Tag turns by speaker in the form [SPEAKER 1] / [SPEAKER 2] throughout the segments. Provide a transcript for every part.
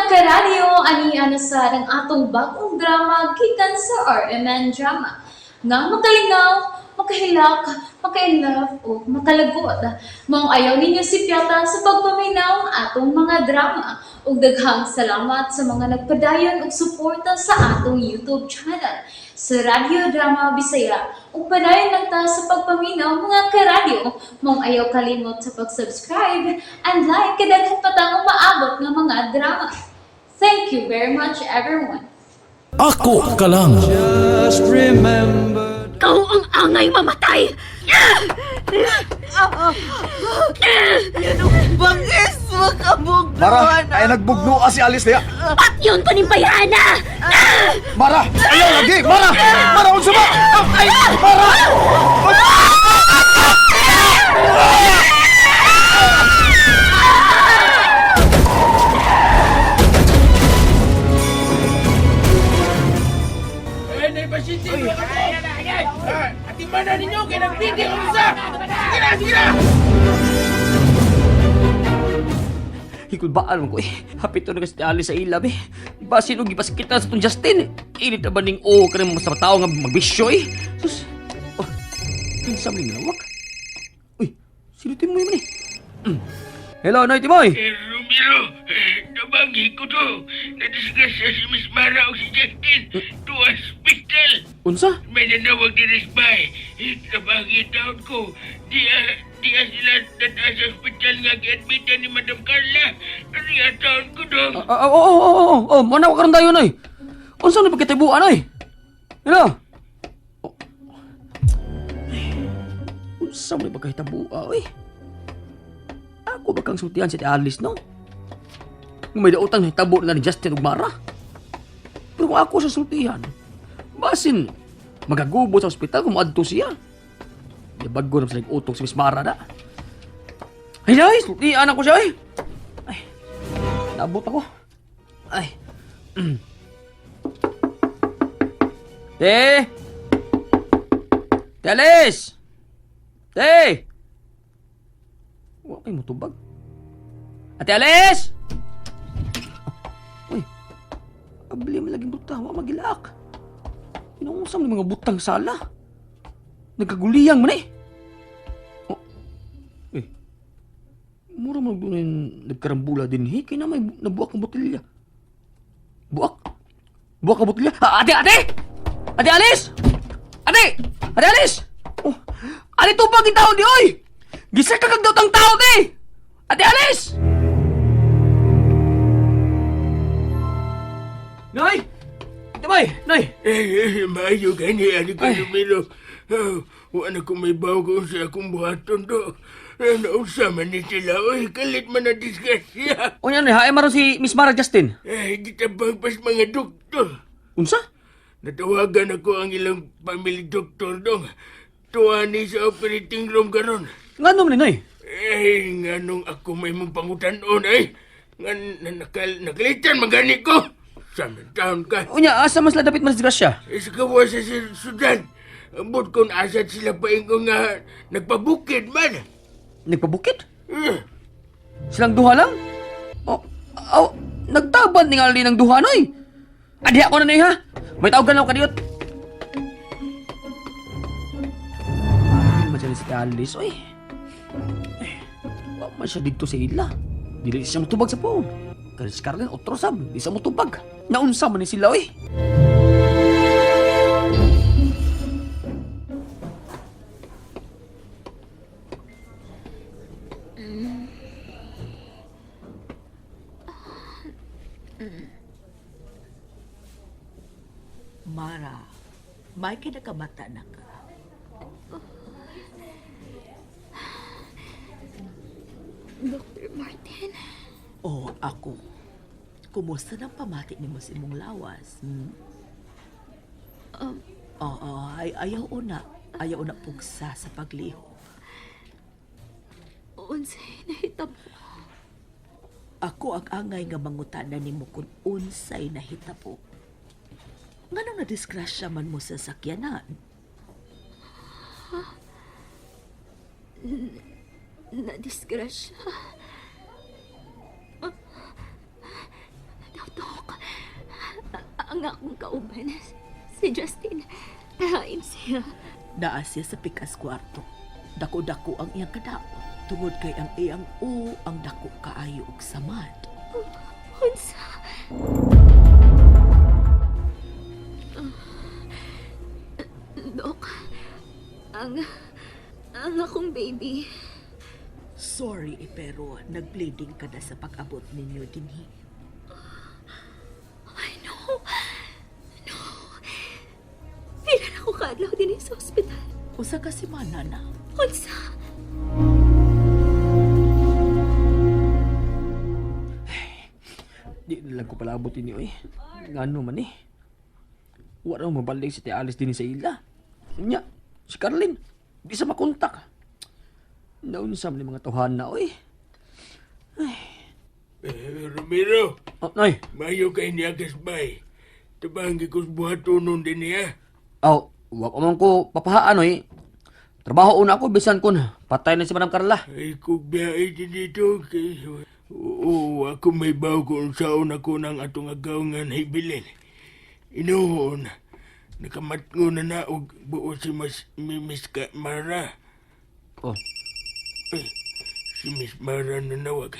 [SPEAKER 1] karadyo, aniya na sa ng atong bagong drama gikan sa RMN Drama. Nga makalingaw, makahilak, maka-inlove, o makalagod. Maong ayaw ninyo si Piata sa pagpaminaw ang atong mga drama. Ug daghang salamat sa mga nagpadayon ug suporta sa atong YouTube channel sa Radyo Drama Bisaya. Ug padayon lang ta sa pagpaminaw mga karadyo. Maong ayaw kalimot sa pag-subscribe and like kadaghan pa tang maabot nga mga drama. Thank you very much everyone.
[SPEAKER 2] Ako ka lang.
[SPEAKER 3] Just remember.
[SPEAKER 4] Ikaw ang angay mamatay!
[SPEAKER 5] Bangis mo kabugnuan.
[SPEAKER 3] Mara, ay nagbugno si Alice niya.
[SPEAKER 4] Pat yun panimpayan na!
[SPEAKER 3] Mara, ayaw lagi. Mara, Mara, unsa ba? Ay, Mara!
[SPEAKER 6] Sige mana ninyo kaya nagpindi ang isa! Sige na! Sige na!
[SPEAKER 7] Hikul baan mo ko eh. Hapit to na kasi ali sa ilab eh. Basin og gipas kita sa itong Justin. Init na ba ning ka rin mas tao nga magbisyo eh. Sus. Oh, pinsam ni nawak. Uy, sino Timoy man eh? Hello, Noy Timoy.
[SPEAKER 6] Romero, nabangi ko to. Nadisgas si Miss Mara o si Justin to hospital.
[SPEAKER 7] Unsa?
[SPEAKER 6] May nanawag ni Risbay. Nabangi taon ko. Di sila nataas sa hospital nga gi-admitan ni Madam Carla. Ano taon ko dong?
[SPEAKER 7] Oo. Manaw ka rin tayo, Noy. Unsa na pagkatibuan, Noy? Hello? Unsa mo na pagkahitabuan, oy? Ako ba kang sultihan si Alice, no? Kung may daotang hitabo na ni Justin ug Mara. Pero kung ako sa sultihan, basin, magagubot sa ospital kung maadto siya. Di bago na sa nag-utong si Miss Mara na. Ay, sultihan ako siya, eh. Ay, naabot ako. Ay. Te! Te Alice! Te! Wala kayo motubag. Ate Alice! Uy, abli mo laging buta. Wala magilaak. Inaungsam ng mga butang sala. Nagkaguliyang man eh. Oh. Mura mo doon nagkarambula din eh. Kaya na may nabuak ng botilya. Buak? Buak ng botilya? Ate! Ate Alice! Ate! Ate Alice! Oh, ate tubag yung tao di oy! Gisa ka kag daw tang tao di! Ate Alice! Noy! Ate Boy! Noy!
[SPEAKER 6] Maayo gani, ani ko Romero. Wala ko may baw ko sa akong buhaton do. Nausama ni sila, oy, kalit man na disgrasya.
[SPEAKER 7] O yan eh, hae maron si Miss Mara Justin.
[SPEAKER 6] Di tabang pas mga doktor.
[SPEAKER 7] Unsa?
[SPEAKER 6] Natawagan ako ang ilang family doktor dong. Tuwani sa operating room karon.
[SPEAKER 7] Nga naman ni Noy?
[SPEAKER 6] Nga nung ako may mong pangutanon ay. Nga nakalitan magani ko. Samang taon ka.
[SPEAKER 7] O niya, asa mas ladapit mas disgrasya?
[SPEAKER 6] Sa kawasan sa Sudan. Ambot kung asad sila paingo nga nagpabukid man.
[SPEAKER 7] Nagpabukit? Silang duha lang? Nagtabad ni nga ng duha, Noy. Adi ako na, Noy, ha? May tawagan lang ako kaniyot. Masya si Alice, oy. Wala man siya dito sa ila. Dili siya motubag sa phone. Kasi si Carlin, otro sab. Di siya motubag. Naunsa man ni sila, oy.
[SPEAKER 5] Mara, may kinakamata na ka.
[SPEAKER 4] Dr. Martin?
[SPEAKER 5] O ako, kumusta nang pamati ni mo sa imong lawas? Oo, ayaw una. Ayaw una pugsa sa pagliho.
[SPEAKER 4] Unsay nahitabo?
[SPEAKER 5] Ako ang angay nga mangutana nimo kung unsay nahitabo. Nganong nadisgrasya man mo sa sakyanan?
[SPEAKER 4] Na disgrasya. ang akong kauban, si Justin. Lain siya.
[SPEAKER 5] Naa siya sa pikas kwarto. Dako-dako ang iyang kadaot. Tungod kay ang iyang ang dako kaayo og samad.
[SPEAKER 4] Unsa? Dok, ang akong baby.
[SPEAKER 5] Sorry, pero nag-bleeding ka na sa pag-abot ninyo dinhi.
[SPEAKER 4] Ay, no. Pila na ko kaadlaw din sa ospital.
[SPEAKER 5] Usa ka semana na.
[SPEAKER 4] Unsa?
[SPEAKER 7] Di na lang ko palabot ini oy. Ngano man eh. Wa raw mabalik si Ate Alice din sa ila. Nya, si Carlin, di sa makontak. Naunsam ni mga tuhan na oy.
[SPEAKER 6] Ramiro,
[SPEAKER 7] Oh, nay.
[SPEAKER 6] mayo kay niya kasbay. Tabangi ko buhatonon din niya.
[SPEAKER 7] Aw, wa ko man ko papahaan oy. Trabaho una ako bisan kun patay na si Madam Carla.
[SPEAKER 6] Ay, kubiyay din dito kay... Oo, ako may baw kung saan ako ng atong agawngan hibilin. Inoon, nakamatngo na na og buo si Miss Mara.
[SPEAKER 7] Oh,
[SPEAKER 6] Ay, si Miss Mara na nawag.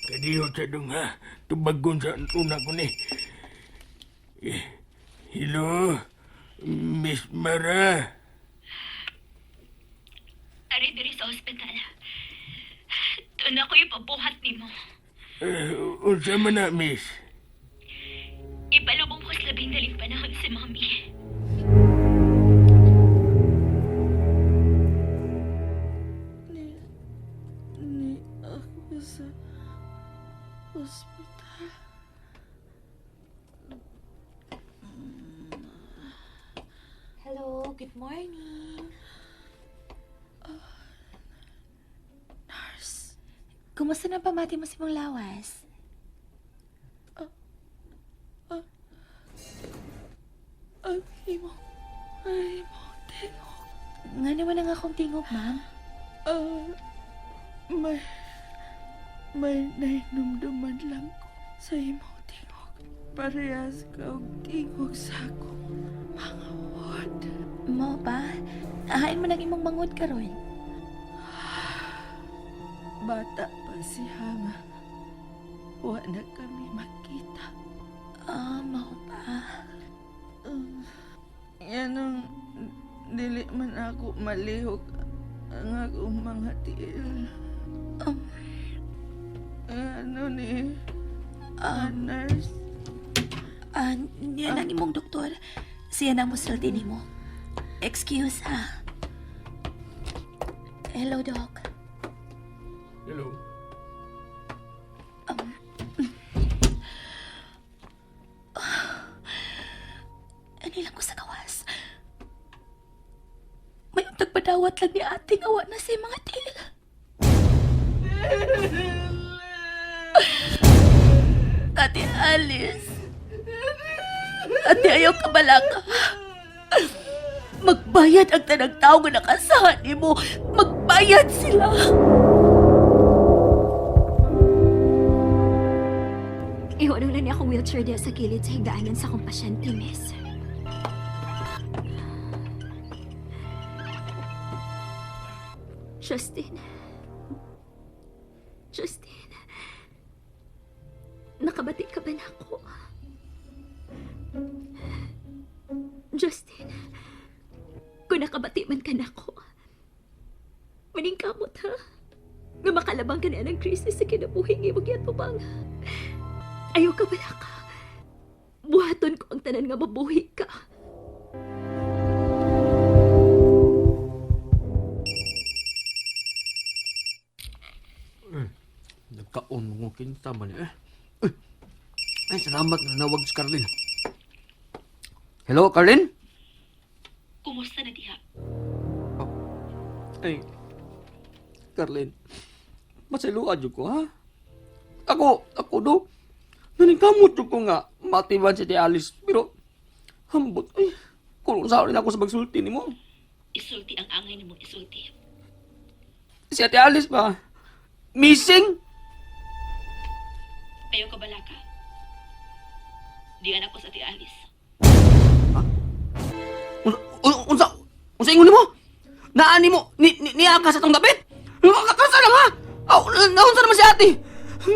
[SPEAKER 6] Kadiyo sa dong ha, tubagon sa una ko ni. Hello, Miss Mara.
[SPEAKER 4] Ari diri sa ospital. Doon ako ipabuhat nimo.
[SPEAKER 6] Unsa man na, Miss?
[SPEAKER 4] Ipalubong ko sa labing daling panahon si Mami.
[SPEAKER 5] Ni ako sa ospital.
[SPEAKER 8] Hello, good morning.
[SPEAKER 5] Nurse,
[SPEAKER 8] Kumusta na pamati mo si mong lawas?
[SPEAKER 5] ang imo tingog.
[SPEAKER 8] Nga naman ang akong tingog, ma'am.
[SPEAKER 5] May nainumduman lang ko sa imo tingog. Parehas ka og tingog sa akong mga word.
[SPEAKER 8] Mo ba? Ahain mo nang imong mangod karon.
[SPEAKER 5] Bata pa si Hama. Wa na kami makita.
[SPEAKER 8] Mo ba?
[SPEAKER 5] Yan ang dili man ako malihok ang akong mga tiil. Ano ni? Nurse?
[SPEAKER 8] Yan ang imong doktor. Siya na mo sulti nimo. Excuse, ha? Hello, Doc.
[SPEAKER 6] Hello.
[SPEAKER 8] Ano lang ko sa gawas? May tagpadawat lang ni ate nga wa na si mga til. Ate Alice. Ate, ayaw ka balaka. Magbayad ang tanang tao nga nakasahan ni mo. Magbayad sila.
[SPEAKER 4] Iwan lang niya akong wheelchair diya sa kilid sa higdaanan sa akong pasyente, miss. Justin. Nakabati ka ba na ako? Justin. Kung nakabati man ka na ako, maning kamot ha? Nga makalabang ka na ng krisis sa kinabuhi ng imong yatubang. Ayaw ka bala ka. Buhaton ko ang tanan nga mabuhi ka.
[SPEAKER 7] nagkaon mo kinta man eh. Ay, salamat na nawag si Carlin. Hello, Carlin?
[SPEAKER 4] Kumusta na diha?
[SPEAKER 7] Ay, Carlin, masaluan yun ko, ha? Ako do, naningkamot yun ko nga, matiban si Ate Alice, pero, hambot, ay, kulong sa rin ako sa magsulti ni mo.
[SPEAKER 4] Isulti ang angay ni mong isulti.
[SPEAKER 7] Si Ate Alice ba? Missing?
[SPEAKER 4] Ayaw ka bala ka?
[SPEAKER 8] Diyan ako sa Ate Alice.
[SPEAKER 7] Unsa ingon nimo? Naani mo niya ka sa tong dapit? Kasa lang ha? Aw, naunsa naman si ate?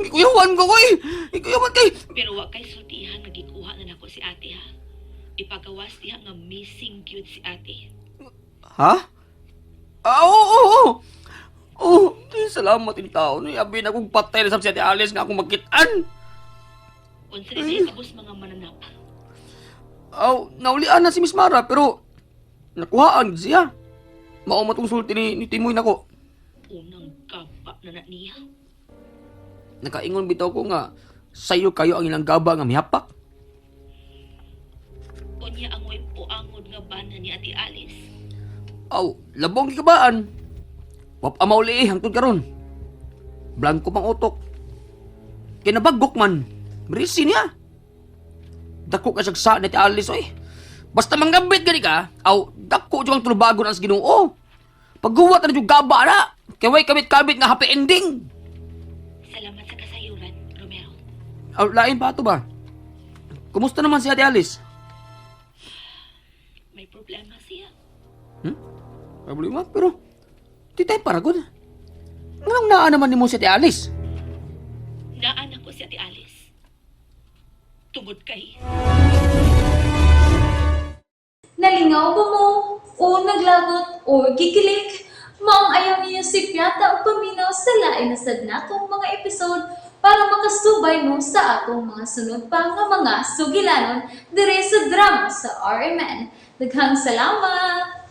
[SPEAKER 7] Ikuyawan ko koy. Ikuyawan kay.
[SPEAKER 8] Pero wa kay sultihan nga gikuha na nako si ate ha. Ipagawas diha nga missing gyud si ate.
[SPEAKER 7] Ha? Oo. Oh, salamat in tao. Abi na kong patay na sa si Ate Alice nga akong magkitaan.
[SPEAKER 8] Unsa na diya kabus mga mananap.
[SPEAKER 7] Aw, naulian na si Miss Mara pero nakuhaan siya. Mao matong sulti ni Timoy nako.
[SPEAKER 8] Unang gaba na niya.
[SPEAKER 7] Nakaingon bitaw ko nga sayo kayo ang ilang gaba nga mihapak.
[SPEAKER 8] Unya ang way puangod nga bana ni Ate Alice.
[SPEAKER 7] Aw, labong gikabaan. Wap amauli hangtod karon. Blanco pang utok. Kinabagok man. Brisi niya. Dako ka sagsa ni Ate Alice oy. Basta manggambit gani ka, aw dako jud ang tulubagon as Ginoo. Pagguwat na jud gaba na. Kay way kabit-kabit nga happy ending.
[SPEAKER 8] Salamat sa kasayuran, Romero.
[SPEAKER 7] Aw lain pa ato ba? Kumusta naman si Ate Alice?
[SPEAKER 8] May problema siya.
[SPEAKER 7] Problema pero titay paragod. Nganong naa naman nimo si Ate Alice?
[SPEAKER 8] Naanak ko si Ate Alice. Tungod kay
[SPEAKER 1] Nalingaw ba mo? O naglagot? O gigilik? Maong ayaw niya si Piata o paminaw sa lain na sad natong mga episode para makasubay mo sa atong mga sunod pa nga mga sugilanon dire sa drama sa RMN. Daghang salamat!